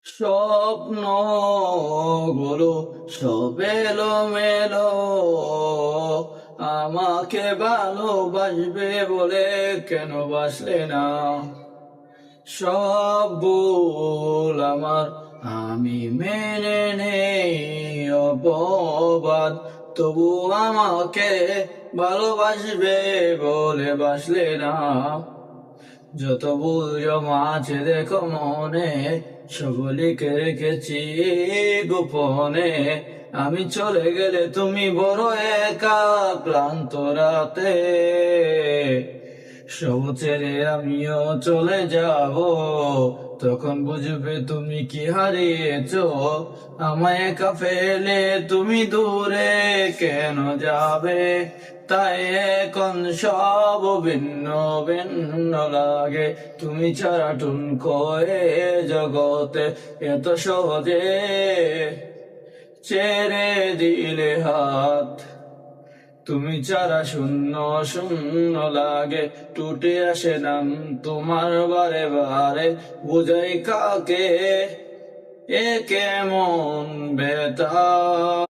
স্বপ্ন গুলো সব এলোমেলো, আমাকে ভালোবাসবে বলে কেন বাসলে না? সব ভুল আমার, আমি মেনে নেই অপবাদ, তবু আমাকে ভালোবাসবে বলে বাসলে না। যত ভুল জমা আছে দেখো মনে, সব লিখে রেখেছি গোপনে। আমি চলে গেলে তুমি বড় একা ক্লান্ত রাতে, সব ছেড়ে আমিও চলে যাব, তখন বুঝবে তুমি কি হারিয়েছো। আমায় একা ফেলে তুমি দূরে কেন যাবে? তাই এখন সব ভিন্ন ভিন্ন লাগে, তুমি ছাড়া ঠুনকো এ জগতে এত সহজে ছেড়ে দিলে হাত। তুমি ছাড়া শূন্য শূন্য লাগে, টুটে আসে নাম তোমার বারে বারে, বুঝাই কাকে এ কেমন ব্যথা।